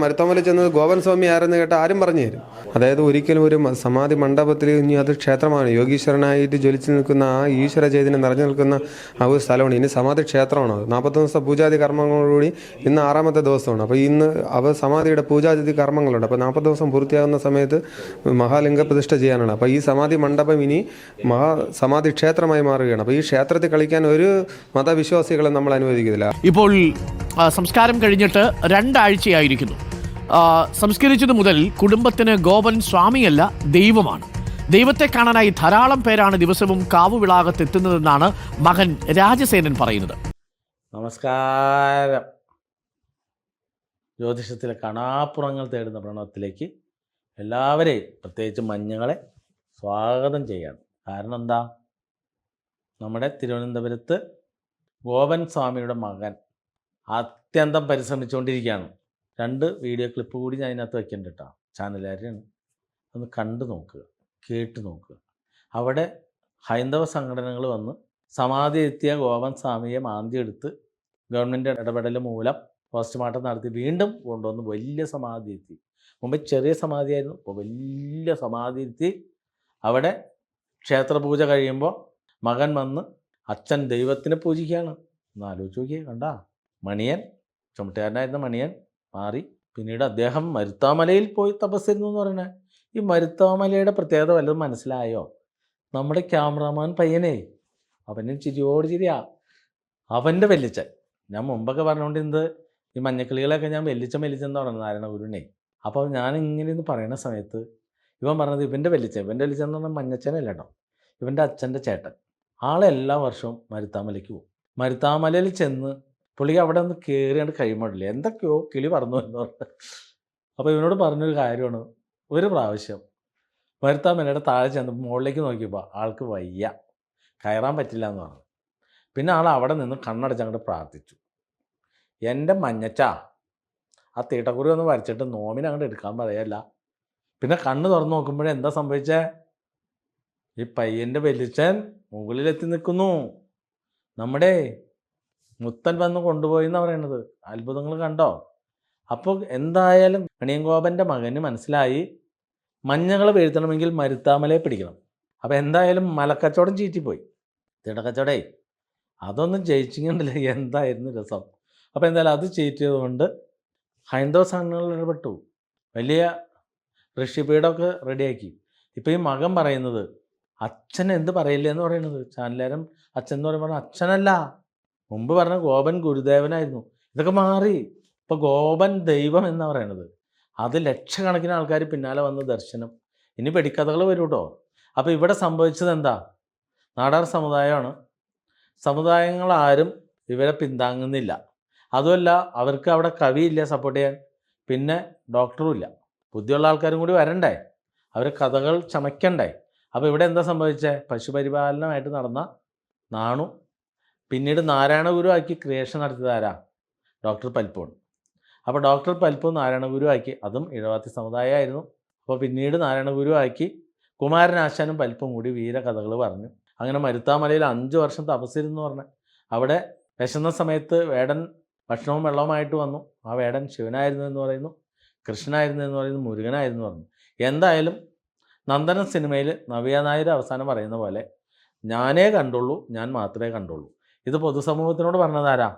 മരുത്തോമല ചെന്നത് ഗോപൻ സ്വാമി ആരെന്ന് കേട്ടാൽ ആരും പറഞ്ഞു തരും. അതായത് ഒരിക്കലും ഒരു സമാധി മണ്ഡപത്തിൽ ഇനി അത് ക്ഷേത്രമാണ്, യോഗീശ്വരനായിട്ട് ജ്വലിച്ച് നിൽക്കുന്ന ആ ഈശ്വര ചൈതന്യം നിറഞ്ഞു നിൽക്കുന്ന ആ ഒരു സ്ഥലമാണ്. ഇനി സമാധി ക്ഷേത്രമാണ്. അത് 40 ദിവസം പൂജാതി കർമ്മങ്ങളോടുകൂടി ഇന്ന് 6ാമത്തെ ദിവസമാണ്. അപ്പോൾ ഇന്ന് സമാധിയുടെ പൂജാതി കർമ്മങ്ങളുണ്ട്. അപ്പോൾ 40 ദിവസം പൂർത്തിയാകുന്ന സമയത്ത് മഹാലിംഗ പ്രതിഷ്ഠ ചെയ്യാനാണ്. അപ്പോൾ ഈ സമാധി മണ്ഡപം ഇനി സമാധി ക്ഷേത്രമായി മാറുകയാണ്. അപ്പോൾ ഈ ക്ഷേത്രത്തിൽ കളിക്കാൻ ഒരു മതവിശ്വാസികളെ നമ്മൾ അനുവദിക്കുന്നില്ല. ഇപ്പോൾ സംസ്കാരം കഴിഞ്ഞിട്ട് 2 ആഴ്ചയായിരിക്കുന്നു. സംസ്കരിച്ചത് മുതൽ കുടുംബത്തിന് ഗോപൻ സ്വാമിയല്ല, ദൈവമാണ്. ദൈവത്തെ കാണാനായി ധാരാളം പേരാണ് ദിവസവും കാവുവിളാകത്തെത്തുന്നതെന്നാണ് മകൻ രാജസേനൻ പറയുന്നത്. നമസ്കാരം. ജ്യോതിഷത്തിലെ കാണാപ്പുറങ്ങൾ തേടുന്ന പ്രണവത്തിലേക്ക് എല്ലാവരെയും, പ്രത്യേകിച്ച് മഞ്ഞുങ്ങളെ സ്വാഗതം ചെയ്യാണ്. കാരണം എന്താ, നമ്മുടെ തിരുവനന്തപുരത്ത് ഗോപൻ സ്വാമിയുടെ മകൻ അത്യന്തം പരിശ്രമിച്ചുകൊണ്ടിരിക്കുകയാണ്. 2 വീഡിയോ ക്ലിപ്പ് കൂടി ഞാൻ അതിനകത്ത് വയ്ക്കേണ്ട കേട്ടോ. ചാനലുകാരെയാണ്, ഒന്ന് കണ്ടു നോക്കുക, കേട്ട് നോക്കുക. അവിടെ ഹൈന്ദവ സംഘടനകൾ വന്ന് സമാധി എത്തിയ ഗോപൻ സ്വാമിയെ മാന്തിയെടുത്ത് ഗവൺമെൻറ് ഇടപെടൽ മൂലം പോസ്റ്റ്മോർട്ടം നടത്തി വീണ്ടും കൊണ്ടുവന്ന് വലിയ സമാധി എത്തി. മുമ്പ് ചെറിയ സമാധിയായിരുന്നു, ഇപ്പോൾ വലിയ സമാധി എത്തി. അവിടെ ക്ഷേത്രപൂജ കഴിയുമ്പോൾ മകൻ വന്ന് അച്ഛൻ ദൈവത്തിനെ പൂജിക്കുകയാണ്. ഒന്ന് ആലോചിച്ച് നോക്കിയേ. കണ്ടാ, മണിയൻ, ചുമട്ടുകാരനായിരുന്ന മണിയൻ മാറി. പിന്നീട് അദ്ദേഹം മരുത്താമലയിൽ പോയി തപസ്സിരുന്നു എന്ന് പറയുന്നത്. ഈ മരുത്താമലയുടെ പ്രത്യേകത വല്ലതും മനസ്സിലായോ? നമ്മുടെ ക്യാമറാമാൻ പയ്യനെ, അവനും ചിരിയോട് ചിരിയാ. അവൻ്റെ വെല്ലിച്ചൻ, ഞാൻ മുമ്പൊക്കെ പറഞ്ഞുകൊണ്ടിരുന്നത് ഈ മഞ്ഞക്കിളികളൊക്കെ ഞാൻ വെല്ലിച്ചെന്ന് പറയുന്നത് നാരായണ ഗുരുവിനെ. അപ്പോൾ ഞാൻ ഇങ്ങനെയൊന്ന് പറയുന്ന സമയത്ത് ഇവൻ പറഞ്ഞത് ഇവൻ്റെ വെല്ലിച്ചൻ എന്ന് പറഞ്ഞാൽ മഞ്ഞച്ചനല്ല കേട്ടോ, ഇവൻ്റെ അച്ഛൻ്റെ ചേട്ടൻ. ആളെല്ലാ വർഷവും മരുത്താമലയ്ക്ക് പോകും. മരുത്താമലയിൽ ചെന്ന് പുള്ളിക്ക് അവിടെ ഒന്ന് കയറിയാണ്ട് കഴിയുമ്പോഴില്ല എന്തൊക്കെയോ കിളി പറന്നു എന്ന് പറഞ്ഞിട്ട്. അപ്പോൾ ഇവനോട് പറഞ്ഞൊരു കാര്യമാണ്, ഒരു പ്രാവശ്യം മരുത്താമലയുടെ താഴെ ചെന്ന് മുകളിലേക്ക് നോക്കിയപ്പോൾ ആൾക്ക് വയ്യ, കയറാൻ പറ്റില്ല എന്ന് പറഞ്ഞു. പിന്നെ ആൾ അവിടെ നിന്ന് കണ്ണടച്ച് അങ്ങോട്ട് പ്രാർത്ഥിച്ചു, എൻ്റെ മഞ്ഞച്ചാ ആ തീട്ടക്കുറി ഒന്ന് വരച്ചിട്ട് നോമിനെ അങ്ങോട്ട് എടുക്കാൻ പറയല്ല. പിന്നെ കണ്ണ് തുറന്ന് നോക്കുമ്പോഴേ എന്താ സംഭവിച്ചേ, ഈ പയ്യൻ്റെ വെല്ലിച്ചൻ മുകളിലെത്തി നിൽക്കുന്നു. നമ്മുടെ മുത്തൻ വന്ന് കൊണ്ടുപോയി എന്നാണ് പറയണത്. അത്ഭുതങ്ങൾ കണ്ടോ? അപ്പോൾ എന്തായാലും മണിയൻകോപൻ്റെ മകന് മനസ്സിലായി, മഞ്ഞകൾ വീഴ്ത്തണമെങ്കിൽ മരുത്താമലയെ പിടിക്കണം. അപ്പോൾ എന്തായാലും മലക്കച്ചവടം ചീറ്റിപ്പോയി. തിടക്കച്ചവടേ അതൊന്നും ജയിച്ചിട്ടുണ്ടല്ല, എന്തായിരുന്നു രസം. അപ്പോൾ എന്തായാലും അത് ചീറ്റിയതുകൊണ്ട് ഹൈന്ദവ സംഘടനകൾ ഇടപെട്ടു, വലിയ ഋഷിപീഠമൊക്കെ റെഡിയാക്കി. ഇപ്പോൾ ഈ മകൻ പറയുന്നത് അച്ഛൻ എന്ത് പറയില്ല എന്ന് പറയുന്നത്. ചാനലേരം അച്ഛൻ എന്ന് പറയുമ്പോൾ അച്ഛനല്ല, മുമ്പ് പറഞ്ഞ ഗോപൻ ഗുരുദേവനായിരുന്നു. ഇതൊക്കെ മാറി, ഇപ്പോൾ ഗോപൻ ദൈവം എന്നാണ് പറയണത്. അത് ലക്ഷക്കണക്കിന് ആൾക്കാർ പിന്നാലെ വന്ന് ദർശനം. ഇനി വെടിക്കഥകൾ വരും കേട്ടോ. അപ്പോൾ ഇവിടെ സംഭവിച്ചത് എന്താ, നാടാർ സമുദായമാണ്. സമുദായങ്ങളാരും ഇവരെ പിന്താങ്ങുന്നില്ല. അതുമല്ല, അവർക്ക് അവിടെ കവിയില്ല സപ്പോർട്ട് ചെയ്യാൻ, പിന്നെ ഡോക്ടറും ഇല്ല. ബുദ്ധിയുള്ള ആൾക്കാരും കൂടി വരണ്ടേ, അവർ കഥകൾ ചമയ്ക്കണ്ടേ. അപ്പോൾ ഇവിടെ എന്താ സംഭവിച്ചത്, പശുപരിപാലനമായിട്ട് നടന്ന നാണു പിന്നീട് നാരായണ ഗുരു ആക്കി ക്രിയേഷൻ നടത്തിയതാരാ, ഡോക്ടർ പൽപ്പൂൺ. അപ്പോൾ ഡോക്ടർ പൽപ്പൂൺ നാരായണ ഗുരു ആക്കി, അതും ഇഴവാത്തി സമുദായമായിരുന്നു. അപ്പോൾ പിന്നീട് നാരായണ ഗുരു ആക്കി കുമാരനാശാനും പൽപ്പും കൂടി വീരകഥകൾ പറഞ്ഞു. അങ്ങനെ മരുത്താമലയിൽ 5 വർഷം തപസ്സിരുന്നു പറഞ്ഞ് അവിടെ വിശന്ന സമയത്ത് വേടൻ ഭക്ഷണവും വെള്ളവുമായിട്ട് വന്നു. ആ വേടൻ ശിവനായിരുന്നു എന്ന് പറയുന്നു, കൃഷ്ണനായിരുന്നു എന്ന് പറയുന്നു, മുരുകനായിരുന്നു പറഞ്ഞു. എന്തായാലും നന്ദനം സിനിമയിൽ നവ്യ നായർ അവസാനം പറയുന്ന പോലെ ഞാനേ കണ്ടുള്ളൂ, ഞാൻ മാത്രമേ കണ്ടുള്ളൂ. ഇത് പൊതുസമൂഹത്തിനോട് പറഞ്ഞതാരാ,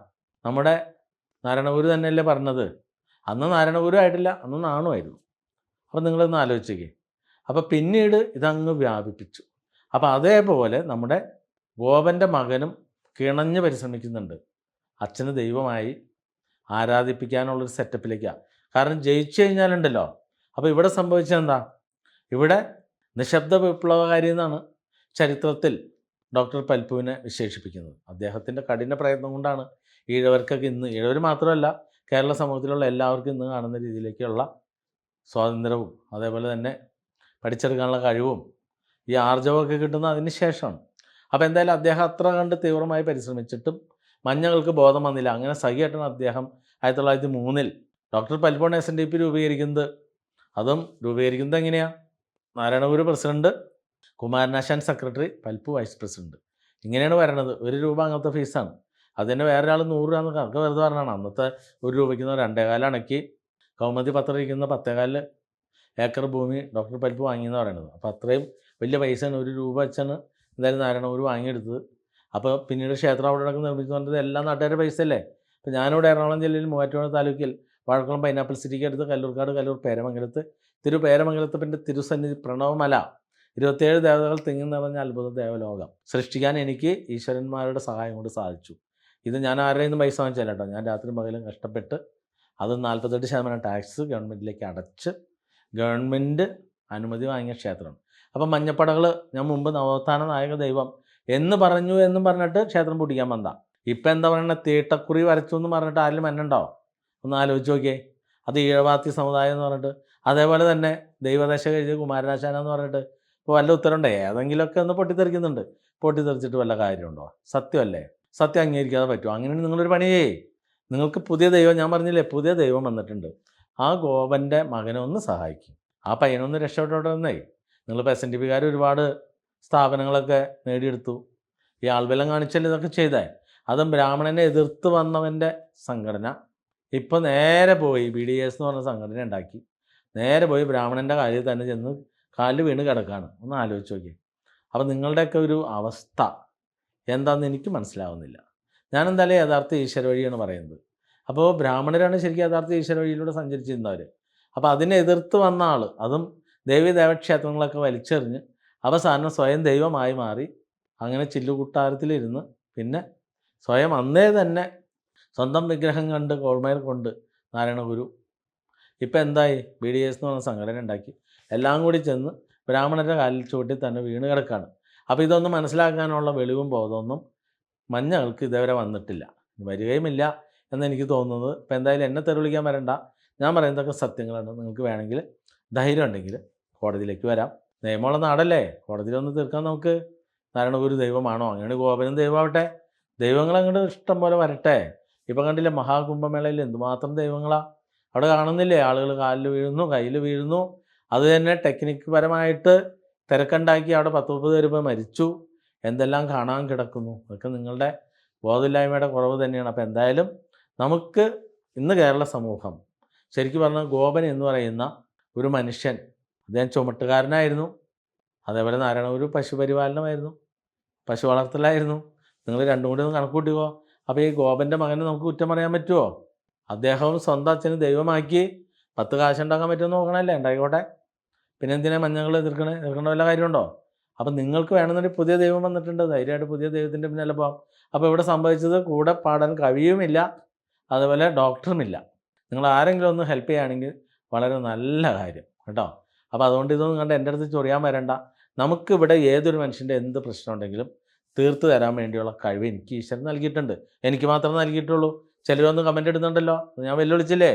നമ്മുടെ നാരായണഗുരു തന്നെയല്ലേ പറഞ്ഞത്. അന്ന് നാരായണഗുരു ആയിട്ടില്ല, അന്ന് നാണുമായിരുന്നു. അപ്പോൾ നിങ്ങളൊന്ന് ആലോചിച്ചേക്കേ. അപ്പോൾ പിന്നീട് ഇതങ്ങ് വ്യാപിപ്പിച്ചു. അപ്പോൾ അതേപോലെ നമ്മുടെ ഗോപൻ്റെ മകനും കിണഞ്ഞ് പരിശ്രമിക്കുന്നുണ്ട് അച്ഛന് ദൈവമായി ആരാധിപ്പിക്കാനുള്ളൊരു സെറ്റപ്പിലേക്കാണ്. കാരണം ജയിച്ചു കഴിഞ്ഞാലുണ്ടല്ലോ, അപ്പോൾ ഇവിടെ സംഭവിച്ചത് എന്താ, ഇവിടെ നിശബ്ദ വിപ്ലവകാരി എന്നാണ് ചരിത്രത്തിൽ ഡോക്ടർ പൽപ്പുവിനെ വിശേഷിപ്പിക്കുന്നത്. അദ്ദേഹത്തിൻ്റെ കഠിന പ്രയത്നം കൊണ്ടാണ് ഈഴവർക്കൊക്കെ ഇന്ന്, ഈഴവർ മാത്രമല്ല കേരള സമൂഹത്തിലുള്ള എല്ലാവർക്കും ഇന്ന് കാണുന്ന രീതിയിലേക്കുള്ള സ്വാതന്ത്ര്യവും അതേപോലെ തന്നെ പഠിച്ചെടുക്കാനുള്ള കഴിവും ഈ ആർജവമൊക്കെ കിട്ടുന്ന അതിന് ശേഷമാണ്. അപ്പോൾ എന്തായാലും അദ്ദേഹം അത്ര കണ്ട് തീവ്രമായി പരിശ്രമിച്ചിട്ടും മഞ്ഞകൾക്ക് ബോധം വന്നില്ല. അങ്ങനെ സഹിയായിട്ടാണ് അദ്ദേഹം 1903 ഡോക്ടർ പൽപ്പൂൺ SNDP രൂപീകരിക്കുന്നത്. അതും രൂപീകരിക്കുന്നത് എങ്ങനെയാണ്, Narayana Guru president, Kumaranasan secretary, Palpu vice president. ഇങ്ങനെയാണ് വരണത്. 1 രൂപ അങ്ങനത്തെ ഫീസാണ്. അതിന് വേറെ ആൾ 100 രൂപ കണക്ക് വെറുതെ പറഞ്ഞാണ്. അന്നത്തെ 1 രൂപയ്ക്ക് 2.25 അണക്കി കൗമുദി പത്രം ഇരിക്കുന്ന 10.25 ഏക്കർ ഭൂമി ഡോക്ടർ പൽപ്പ് വാങ്ങിയെന്ന് പറയുന്നത്. അപ്പോൾ അത്രയും വലിയ പൈസയാണ്, 1 രൂപ വെച്ചാണ് എന്തായാലും നാരായണഗുരു വാങ്ങിയെടുത്തത്. അപ്പോൾ പിന്നീട് ക്ഷേത്രം അവിടെ അടക്കം നിർമ്മിച്ചു പറഞ്ഞത് എല്ലാ നാട്ടുകാരുടെ പൈസ അല്ലേ. ഇപ്പോൾ ഞാനിവിടെ എറണാകുളം ജില്ലയിൽ മൂവാറ്റുപുഴ താലൂക്കിൽ വാഴക്കുളം പൈനാപ്പിൾ സിറ്റിക്ക് അടുത്ത് കല്ലൂർക്കാട്, കല്ലൂർ പേരമംഗലത്ത്, പേരമംഗലത്ത് തിരുസന്നിധി പ്രണവമല, 27 ദേവതകൾ തിങ്ങി നിറഞ്ഞ അത്ഭുത ദേവലോകം സൃഷ്ടിക്കാൻ എനിക്ക് ഈശ്വരന്മാരുടെ സഹായം കൊണ്ട് സാധിച്ചു. ഇത് ഞാൻ ആരുടെയും പൈസ വാങ്ങിച്ചല്ല കേട്ടോ. ഞാൻ രാത്രി പകലും കഷ്ടപ്പെട്ട് അത് 48% ടാക്സ് ഗവൺമെൻറ്റിലേക്ക് അടച്ച് ഗവൺമെൻറ് അനുമതി വാങ്ങിയ ക്ഷേത്രമാണ്. അപ്പം മഞ്ഞപ്പടകൾ ഞാൻ മുമ്പ് നവോത്ഥാന നായക ദൈവം എന്ന് പറഞ്ഞിട്ട് ക്ഷേത്രം പൊട്ടിക്കാൻ വന്നതാ. ഇപ്പം എന്താ പറയുന്നത്, തീട്ടക്കുറി വരച്ചു എന്ന് പറഞ്ഞിട്ട് ആരെങ്കിലും മന്നുണ്ടോ? ഒന്ന് ആലോചിച്ച് നോക്കിയേ. അത് ഈഴവാത്തി സമുദായം എന്ന് പറഞ്ഞിട്ട്, അതേപോലെ തന്നെ ദൈവദശ കഴിഞ്ഞ് കുമാരനാശാന എന്ന് പറഞ്ഞിട്ട് ഇപ്പോൾ വല്ല ഉത്തരവുണ്ടേ ഏതെങ്കിലുമൊക്കെ ഒന്ന് പൊട്ടിത്തെറിക്കുന്നുണ്ട്. പൊട്ടിത്തെറിച്ചിട്ട് വല്ല കാര്യമുണ്ടോ? സത്യമല്ലേ? സത്യം അംഗീകരിക്കാതെ പറ്റുമോ? അങ്ങനെയാണ് നിങ്ങളൊരു പണിയേ. നിങ്ങൾക്ക് പുതിയ ദൈവം, ഞാൻ പറഞ്ഞില്ലേ പുതിയ ദൈവം വന്നിട്ടുണ്ട്, ആ ഗോപൻ്റെ മകനെ ഒന്ന് സഹായിക്കും, ആ പയ്യനൊന്ന് രക്ഷപ്പെട്ടോട്ടെ. നിങ്ങളിപ്പോൾ SNDP ഒരുപാട് സ്ഥാപനങ്ങളൊക്കെ നേടിയെടുത്തു, ഈ ആൾബലം കാണിച്ചല്ലേ ഇതൊക്കെ ചെയ്തേ. അതും ബ്രാഹ്മണനെ എതിർത്ത് വന്നവൻ്റെ സംഘടന ഇപ്പോൾ നേരെ പോയി BDS എന്ന് പറഞ്ഞ സംഘടന ഉണ്ടാക്കി, നേരെ പോയി ബ്രാഹ്മണൻ്റെ കാലിൽ തന്നെ ചെന്ന് കാലിൽ വീണ് കിടക്കുകയാണ്. ഒന്ന് ആലോചിച്ച് നോക്കി. അപ്പോൾ നിങ്ങളുടെയൊക്കെ ഒരു അവസ്ഥ എന്താണെന്ന് എനിക്ക് മനസ്സിലാവുന്നില്ല. ഞാനെന്തായാലും യഥാർത്ഥ ഈശ്വര വഴിയാണ് പറയുന്നത്. അപ്പോൾ ബ്രാഹ്മണരാണ് ശരിക്കും യഥാർത്ഥ ഈശ്വര വഴിയിലൂടെ സഞ്ചരിച്ചിരുന്നവർ. അപ്പോൾ അതിനെ എതിർത്ത് വന്ന ആൾ, അതും ദേവീദേവക്ഷേത്രങ്ങളൊക്കെ വലിച്ചെറിഞ്ഞ് അവസാനം സ്വയം ദൈവമായി മാറി, അങ്ങനെ ചില്ലുകൂട്ടാരത്തിലിരുന്ന് പിന്നെ സ്വയം അന്നേ തന്നെ സ്വന്തം വിഗ്രഹം കണ്ട് കോൾമേർ കൊണ്ട് നാരായണഗുരു ഇപ്പം എന്തായി, BDS എന്ന് പറഞ്ഞ സംഘടന ഉണ്ടാക്കി എല്ലാം കൂടി ചെന്ന് ബ്രാഹ്മണരുടെ കാലിൽ ചൂട്ടി തന്നെ വീണ് കിടക്കുകയാണ്. അപ്പോൾ ഇതൊന്നും മനസ്സിലാക്കാനുള്ള വെളിവും ബോധമൊന്നും മഞ്ഞകൾക്ക് ഇതേവരെ വന്നിട്ടില്ല, വരികയുമില്ല എന്നെനിക്ക് തോന്നുന്നത്. ഇപ്പോൾ എന്തായാലും എന്നെ തെരുവിളിക്കാൻ വരണ്ട, ഞാൻ പറയുന്നതൊക്കെ സത്യങ്ങളാണ്. നിങ്ങൾക്ക് വേണമെങ്കിൽ ധൈര്യം ഉണ്ടെങ്കിൽ കോടതിയിലേക്ക് വരാം. നിയമമുള്ള നാടല്ലേ, കോടതിയിലൊന്ന് തീർക്കാൻ നമുക്ക്. നാരായണഗുരു ദൈവമാണോ? അങ്ങനെ ഗോപനും ദൈവമാവട്ടെ, ദൈവങ്ങൾ അങ്ങോട്ട് ഇഷ്ടം പോലെ വരട്ടെ. ഇപ്പം കണ്ടില്ലേ മഹാകുംഭമേളയിൽ എന്തുമാത്രം ദൈവങ്ങളാണ് അവിടെ കാണുന്നില്ലേ. ആളുകൾ കാലിൽ വീഴുന്നു, കയ്യിൽ വീഴുന്നു. അത് തന്നെ ടെക്നിക്ക് പരമായിട്ട് തിരക്കുണ്ടാക്കി അവിടെ 10-30 പേര് ഇപ്പോൾ മരിച്ചു. എന്തെല്ലാം കാണാൻ കിടക്കുന്നു. അതൊക്കെ നിങ്ങളുടെ ബോധമില്ലായ്മയുടെ കുറവ് തന്നെയാണ്. അപ്പോൾ എന്തായാലും നമുക്ക് ഇന്ന് കേരള സമൂഹം ശരിക്കും പറഞ്ഞാൽ ഗോപൻ എന്ന് പറയുന്ന ഒരു മനുഷ്യൻ, അദ്ദേഹം ചുമട്ടുകാരനായിരുന്നു. അതേപോലെ നാരായണഗുരു പശുപരിപാലനമായിരുന്നു, പശു വളർത്തലായിരുന്നു. നിങ്ങൾ രണ്ടും കൂടി ഒന്ന് കണക്ക് കൂട്ടിക്കോ. അപ്പോൾ ഈ ഗോപൻ്റെ മകനെ നമുക്ക് കുറ്റം പറയാൻ പറ്റുമോ? അദ്ദേഹവും സ്വന്തം അച്ഛന് ദൈവമാക്കി 10 കാശുണ്ടാക്കാൻ പറ്റുമെന്ന് നോക്കണമല്ലേ, ഉണ്ടായിക്കോട്ടെ. പിന്നെ എന്തിനാണ് മഞ്ഞങ്ങൾ എതിർക്കേണ്ട വല്ല കാര്യമുണ്ടോ? അപ്പം നിങ്ങൾക്ക് വേണമെന്നൊരു പുതിയ ദൈവം വന്നിട്ടുണ്ട്, ധൈര്യമായിട്ട് പുതിയ ദൈവത്തിൻ്റെ പിന്നാലെ പോകാം. അപ്പോൾ ഇവിടെ സംഭവിച്ചത് കൂടെ പാടാൻ കവിയുമില്ല, അതുപോലെ ഡോക്ടറുമില്ല. നിങ്ങൾ ആരെങ്കിലും ഒന്ന് ഹെൽപ്പ് ചെയ്യുകയാണെങ്കിൽ വളരെ നല്ല കാര്യം കേട്ടോ. അപ്പോൾ അതുകൊണ്ട് ഇതൊന്നും കണ്ട് എൻ്റെ അടുത്ത് ചൊറിയാൻ വരണ്ട. നമുക്കിവിടെ ഏതൊരു മനുഷ്യൻ്റെ എന്ത് പ്രശ്നം ഉണ്ടെങ്കിലും തീർത്ത് തരാൻ വേണ്ടിയുള്ള കഴിവ് എനിക്ക് ഈശ്വരൻ നൽകിയിട്ടുണ്ട്. എനിക്ക് മാത്രമേ നൽകിയിട്ടുള്ളൂ. ചിലരൊന്നും കമൻ്റ് ഇടുന്നുണ്ടല്ലോ, ഞാൻ വെല്ലുവിളിച്ചില്ലേ.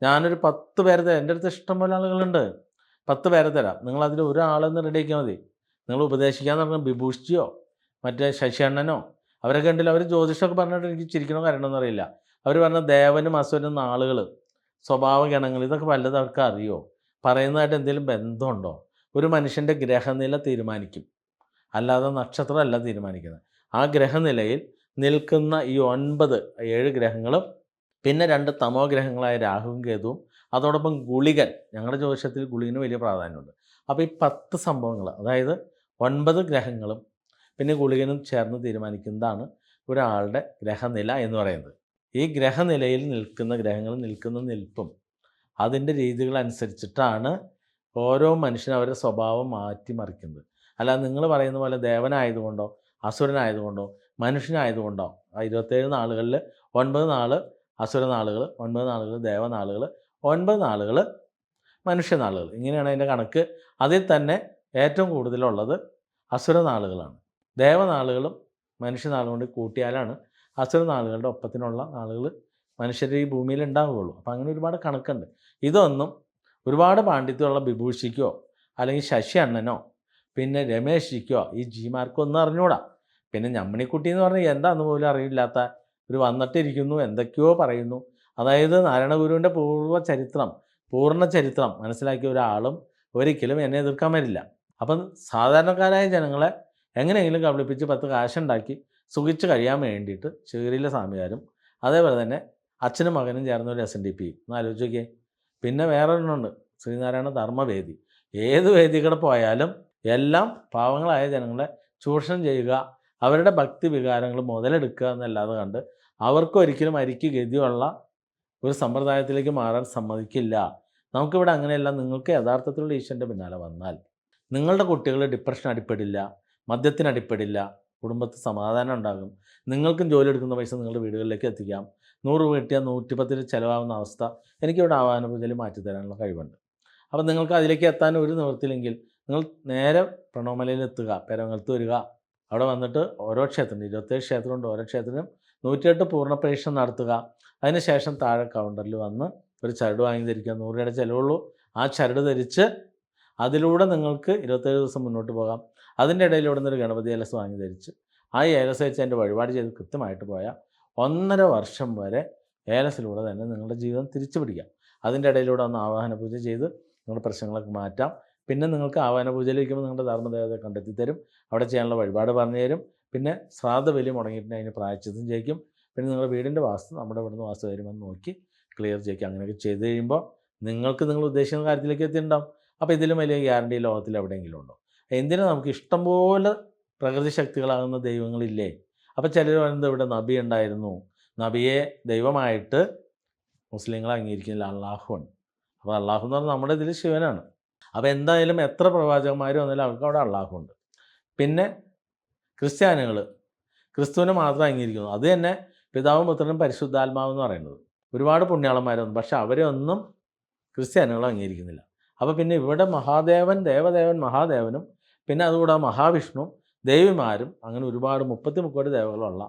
ഞാനൊരു 10 പേരെ തരാം, എൻ്റെ അടുത്ത് ഇഷ്ടംപോലെ ആളുകളുണ്ട്, 10 പേരെ തരാം. നിങ്ങളതിൽ ഒരാളെന്ന് റെഡിയാക്കിയാൽ മതി. നിങ്ങൾ ഉപദേശിക്കാന്ന് പറഞ്ഞാൽ ബിഭൂഷിയോ മറ്റേ ശശിയണ്ണനോ അവരൊക്കെ ഉണ്ടല്ലോ, അവർ ജ്യോതിഷമൊക്കെ പറഞ്ഞിട്ട് എനിക്ക് ചിരിക്കണോ കരണമെന്ന് അറിയില്ല. അവർ പറഞ്ഞ ദേവനും അസുരനും നാളുകൾ, സ്വഭാവ ഗണങ്ങൾ, ഇതൊക്കെ വല്ലതും അവർക്ക് അറിയോ? പറയുന്നതായിട്ട് എന്തെങ്കിലും ബന്ധമുണ്ടോ? ഒരു മനുഷ്യൻ്റെ ഗ്രഹനില തീരുമാനിക്കും, അല്ലാതെ നക്ഷത്രമല്ല തീരുമാനിക്കുന്നത്. ആ ഗ്രഹനിലയിൽ നിൽക്കുന്ന ഈ 7 ഗ്രഹങ്ങളും പിന്നെ 2 തമോ ഗ്രഹങ്ങളായ രാഹുവും കേതുവും, അതോടൊപ്പം ഗുളികൻ, ഞങ്ങളുടെ ജ്യോതിഷത്തിൽ ഗുളികന് വലിയ പ്രാധാന്യമുണ്ട്. അപ്പോൾ ഈ 10 സംഭവങ്ങൾ, അതായത് 9 ഗ്രഹങ്ങളും പിന്നെ ഗുളികനും ചേർന്ന് തീരുമാനിക്കുന്നതാണ് ഒരാളുടെ ഗ്രഹനില എന്ന് പറയുന്നത്. ഈ ഗ്രഹനിലയിൽ നിൽക്കുന്ന ഗ്രഹങ്ങൾ നിൽക്കുന്ന നിൽപ്പും അതിൻ്റെ രീതികൾ അനുസരിച്ചിട്ടാണ് ഓരോ മനുഷ്യനും അവരുടെ സ്വഭാവം മാറ്റിമറിക്കുന്നത്. അല്ലാതെ നിങ്ങൾ പറയുന്ന പോലെ ദേവനായതുകൊണ്ടോ അസുരനായതുകൊണ്ടോ മനുഷ്യനായതുകൊണ്ടോ 27 നാളുകളിൽ 9 നാൾ അസുരനാളുകൾ, 9 നാളുകൾ ദേവനാളുകൾ, 9 നാളുകൾ മനുഷ്യനാളുകൾ, ഇങ്ങനെയാണ് അതിൻ്റെ കണക്ക്. അതിൽ തന്നെ ഏറ്റവും കൂടുതലുള്ളത് അസുരനാളുകളാണ്. ദേവനാളുകളും മനുഷ്യനാളും കൊണ്ട് കൂട്ടിയാലാണ് അസുരനാളുകളുടെ ഒപ്പത്തിനുള്ള നാളുകൾ മനുഷ്യർ ഈ ഭൂമിയിൽ ഉണ്ടാവുകയുള്ളൂ. അപ്പോൾ അങ്ങനെ ഒരുപാട് കണക്കുണ്ട്. ഇതൊന്നും ഒരുപാട് പാണ്ഡിത്യമുള്ള ബിഭൂഷിക്കോ അല്ലെങ്കിൽ ശശി അണ്ണനോ പിന്നെ രമേശിക്കോ ഈ ജിമാർക്കോ ഒന്നും അറിഞ്ഞൂടാ. പിന്നെ ഞമ്മണിക്കുട്ടി എന്ന് പറഞ്ഞാൽ എന്താണെന്ന് പോലും അറിയില്ലാത്ത ഒരു വന്നിട്ടിരിക്കുന്നു, എന്തൊക്കെയോ പറയുന്നു. അതായത് നാരായണഗുരുവിൻ്റെ പൂർണ്ണ ചരിത്രം മനസ്സിലാക്കിയ ഒരാളും ഒരിക്കലും എന്നെ എതിർക്കാൻ വരില്ല. അപ്പം സാധാരണക്കാരായ ജനങ്ങളെ എങ്ങനെയെങ്കിലും കബളിപ്പിച്ച് 10 കാശുണ്ടാക്കി സുഖിച്ച് കഴിയാൻ വേണ്ടിയിട്ട് ചീറിയിലെ സ്വാമിയാരും അതേപോലെ തന്നെ അച്ഛനും മകനും ചേർന്ന ഒരു SNDP ഒന്ന് ആലോചിച്ച് നോക്കിയേ. പിന്നെ വേറൊരെണ്ണമുണ്ട്, ശ്രീനാരായണ ധർമ്മവേദി. ഏത് വേദി കൂടെ പോയാലും എല്ലാം പാവങ്ങളായ ജനങ്ങളെ ചൂഷണം ചെയ്യുക, അവരുടെ ഭക്തി വികാരങ്ങൾ മുതലെടുക്കുക എന്നല്ലാതെ കണ്ട് അവർക്കൊരിക്കലും അരിക്ക് ഗതിയുള്ള ഒരു സമ്പ്രദായത്തിലേക്ക് മാറാൻ സമ്മതിക്കില്ല. നമുക്കിവിടെ അങ്ങനെയല്ല. നിങ്ങൾക്ക് യഥാർത്ഥത്തിലുള്ള ഈശ്വരൻ്റെ പിന്നാലെ വന്നാൽ നിങ്ങളുടെ കുട്ടികൾ ഡിപ്രഷൻ അടിപ്പെടില്ല, മദ്യത്തിന് അടിപ്പെടില്ല, കുടുംബത്തിൽ സമാധാനം ഉണ്ടാകും. നിങ്ങൾക്കും ജോലി എടുക്കുന്ന പൈസ നിങ്ങളുടെ വീടുകളിലേക്ക് എത്തിക്കാം. 100 രൂപ കിട്ടിയാൽ 110 ചിലവാകുന്ന അവസ്ഥ എനിക്കിവിടെ ആവാഹന പൂജയിൽ മാറ്റിത്തരാനുള്ള കഴിവുണ്ട്. അപ്പോൾ നിങ്ങൾക്ക് അതിലേക്ക് എത്താൻ ഒരു നിവൃത്തിയില്ലെങ്കിൽ നിങ്ങൾ നേരെ പ്രണവമലയിൽ എത്തുക, പെരവങ്ങലത്ത് വരിക. അവിടെ വന്നിട്ട് ഓരോ ക്ഷേത്രം 27 ക്ഷേത്രമുണ്ട്, ഓരോ ക്ഷേത്രത്തിനും 108 പൂർണ്ണ പരീക്ഷണം നടത്തുക. അതിനുശേഷം താഴെ കൗണ്ടറിൽ വന്ന് ഒരു ചരട് വാങ്ങി ധരിക്കുക. 100 രൂപയുടെ ചിലവുള്ളൂ. ആ ചരട് ധരിച്ച് അതിലൂടെ നിങ്ങൾക്ക് 27 ദിവസം മുന്നോട്ട് പോകാം. അതിൻ്റെ ഇടയിൽ ഇവിടെ നിന്നൊരു ഗണപതി ഏലസ് വാങ്ങി ധരിച്ച് ആ ഏലസ് വെച്ച് അതിൻ്റെ വഴിപാട് ചെയ്ത് കൃത്യമായിട്ട് പോയാൽ 1.5 വർഷം വരെ ഏലസിലൂടെ തന്നെ നിങ്ങളുടെ ജീവിതം തിരിച്ചു പിടിക്കാം. അതിൻ്റെ ഇടയിലൂടെ ഒന്ന് ആവാഹന പൂജ ചെയ്ത് നിങ്ങളുടെ പ്രശ്നങ്ങളൊക്കെ മാറ്റാം. പിന്നെ നിങ്ങൾക്ക് ആവാഹന പൂജയിലിരിക്കുമ്പോൾ നിങ്ങളുടെ ധർമ്മദേവതയെ കണ്ടെത്തി തരും, അവിടെ ചെയ്യാനുള്ള വഴിപാട് പറഞ്ഞു തരും. പിന്നെ ശ്രാദ്ധ ബലി മുടങ്ങിയിട്ടുണ്ടെങ്കിൽ അതിന് പ്രായശ്ചിത്തം ചെയ്യിക്കും. പിന്നെ നിങ്ങളുടെ വീടിൻ്റെ വാസ്തു നമ്മുടെ ഇവിടുന്ന് വാസ്തു വരുമെന്ന് നോക്കി ക്ലിയർ ചെയ്യിക്കും. അങ്ങനെയൊക്കെ ചെയ്ത് കഴിയുമ്പോൾ നിങ്ങൾക്ക് നിങ്ങൾ ഉദ്ദേശിക്കുന്ന കാര്യത്തിലേക്ക് എത്തിയിട്ടുണ്ടാവും. അപ്പോൾ ഇതിലും വലിയ ഗ്യാരണ്ടി ലോകത്തിൽ എവിടെയെങ്കിലും ഉണ്ടോ? എന്തിനാ നമുക്ക് ഇഷ്ടംപോലെ പ്രകൃതി ശക്തികളാകുന്ന ദൈവങ്ങളില്ലേ? അപ്പോൾ ചിലർ പറയുന്നത് ഇവിടെ നബി ഉണ്ടായിരുന്നു, നബിയെ ദൈവമായിട്ട് മുസ്ലിങ്ങൾ അംഗീകരിക്കുന്നില്ല, അള്ളാഹുവാണ്. അപ്പോൾ അള്ളാഹു എന്ന് പറഞ്ഞാൽ നമ്മുടെ ഇതിൽ ശിവനാണ്. അപ്പോൾ എന്തായാലും എത്ര പ്രവാചകന്മാർ വന്നാലും അവർക്ക് അവിടെ അള്ളാഹുണ്ട്. പിന്നെ ക്രിസ്ത്യാനികൾ ക്രിസ്തുവിനെ മാത്രം അംഗീകരിക്കുന്നു. അത് തന്നെ പിതാവും പുത്രനും പരിശുദ്ധാത്മാവ് എന്ന് പറയുന്നത്. ഒരുപാട് പുണ്യാളന്മാരൊന്നും, പക്ഷെ അവരെ ഒന്നും ക്രിസ്ത്യാനികൾ അംഗീകരിക്കുന്നില്ല. അപ്പോൾ പിന്നെ ഇവിടെ മഹാദേവൻ, ദേവദേവൻ, മഹാദേവനും പിന്നെ അതുകൂടാതെ മഹാവിഷ്ണു, ദേവിമാരും, അങ്ങനെ ഒരുപാട് 30 ദേവകളുള്ള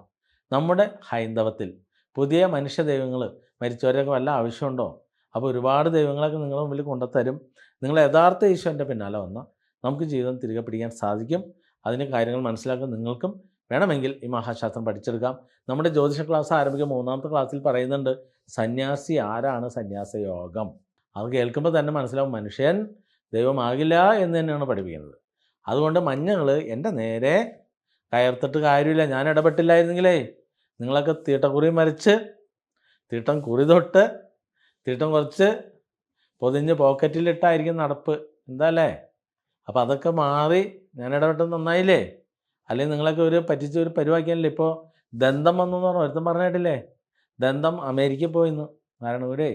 നമ്മുടെ ഹൈന്ദവത്തിൽ പുതിയ മനുഷ്യ ദൈവങ്ങൾ മരിച്ചവരൊക്കെ വല്ല ആവശ്യമുണ്ടോ? അപ്പോൾ ഒരുപാട് ദൈവങ്ങളൊക്കെ നിങ്ങളുടെ മുമ്പിൽ കൊണ്ടുത്തരും. നിങ്ങൾ യഥാർത്ഥ ഈശ്വരൻ്റെ പിന്നാലെ വന്നാൽ നമുക്ക് ജീവിതം തിരികെ പിടിക്കാൻ സാധിക്കും. അതിന് കാര്യങ്ങൾ മനസ്സിലാക്കാൻ നിങ്ങൾക്കും വേണമെങ്കിൽ ഈ മഹാശാസ്ത്രം പഠിച്ചെടുക്കാം. നമ്മുടെ ജ്യോതിഷ ക്ലാസ് ആരംഭിക്കുക 3ാമത്തെ ക്ലാസ്സിൽ പറയുന്നുണ്ട് സന്യാസി ആരാണ്, സന്യാസ യോഗം. അത് കേൾക്കുമ്പോൾ തന്നെ മനസ്സിലാവും മനുഷ്യൻ ദൈവമാകില്ല എന്ന് തന്നെയാണ് പഠിപ്പിക്കുന്നത്. അതുകൊണ്ട് മഞ്ഞൾ എൻ്റെ നേരെ കയർത്തിട്ട് കാര്യമില്ല. ഞാൻ ഇടപെട്ടില്ലായിരുന്നെങ്കിലേ നിങ്ങളൊക്കെ തീട്ടക്കുറി മരിച്ച് തീട്ടം കുറി തൊട്ട് തീട്ടം കുറച്ച് പൊതിഞ്ഞ് പോക്കറ്റിലിട്ടായിരിക്കും നടപ്പ്. എന്താ അല്ലേ? അപ്പോൾ അതൊക്കെ മാറി ഞാൻ ഇടപെട്ടത് നന്നായില്ലേ? അല്ലെങ്കിൽ നിങ്ങളൊക്കെ ഒരു പറ്റിച്ച് ഒരു പരിവാക്കിയാലേ. ഇപ്പോൾ ദന്തം വന്നെന്ന് പറഞ്ഞു ഒരുത്തം പറഞ്ഞിട്ടില്ലേ? ദന്തം അമേരിക്കയിൽ പോയിന്ന് നാരായണൂരേ,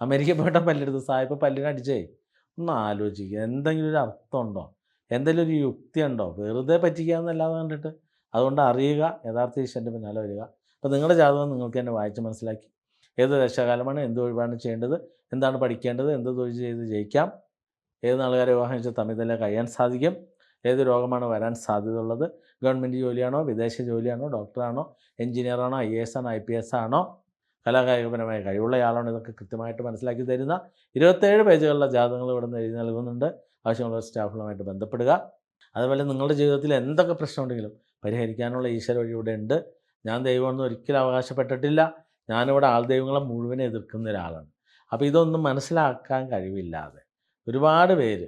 അമേരിക്കയിൽ പോയിട്ടാണ് പല്ലെടുത്ത് സായിപ്പ് പല്ലിനടിച്ചേ. ഒന്ന് ആലോചിക്കുക, എന്തെങ്കിലും ഒരു അർത്ഥമുണ്ടോ? എന്തെങ്കിലും ഒരു യുക്തി ഉണ്ടോ? വെറുതെ പറ്റിക്കാമെന്നല്ലാതെ കണ്ടിട്ട്. അതുകൊണ്ട് അറിയുക, യഥാർത്ഥ ഈശ്വരൻ്റെ പിന്നാലെ വരിക. അപ്പോൾ നിങ്ങളുടെ ജാതകം നിങ്ങൾക്ക് തന്നെ വായിച്ച് മനസ്സിലാക്കി ഏത് ദശകാലമാണ്, എന്ത് വഴിപാടാണ് ചെയ്യേണ്ടത്, എന്താണ് പഠിക്കേണ്ടത്, എന്ത് തൊഴിൽ ചെയ്ത് ജയിക്കാം, ഏത് നാളുകാരെ വിവാഹം വെച്ചാൽ തമ്മിൽ തന്നെ കഴിയാൻ സാധിക്കും, ഏത് രോഗമാണ് വരാൻ സാധ്യതയുള്ളത്, ഗവൺമെൻറ് ജോലിയാണോ, വിദേശ ജോലിയാണോ, ഡോക്ടറാണോ, എഞ്ചിനീയറാണോ, IAS ആണോ, IPS ആണോ, കലാകായികപരമായ കഴിവുള്ളയാളാണോ, ഇതൊക്കെ കൃത്യമായിട്ട് മനസ്സിലാക്കി തരുന്ന 27 പേജുകളുള്ള ജാതകങ്ങൾ ഇവിടെ നിന്ന് എഴുതി നൽകുന്നുണ്ട്. ആവശ്യമുള്ള സ്റ്റാഫുകളുമായിട്ട് ബന്ധപ്പെടുക. അതുപോലെ നിങ്ങളുടെ ജീവിതത്തിൽ എന്തൊക്കെ പ്രശ്നമുണ്ടെങ്കിലും പരിഹരിക്കാനുള്ള ഈശ്വര വഴി ഇവിടെ ഉണ്ട്. ഞാൻ ദൈവമെന്ന് ഒരിക്കലും അവകാശപ്പെട്ടിട്ടില്ല. ഞാനിവിടെ ആൾ ദൈവങ്ങളെ മുഴുവൻ എതിർക്കുന്ന ഒരാളാണ്. അപ്പോൾ ഇതൊന്നും മനസ്സിലാക്കാൻ കഴിവില്ലാതെ ഒരുപാട് പേര്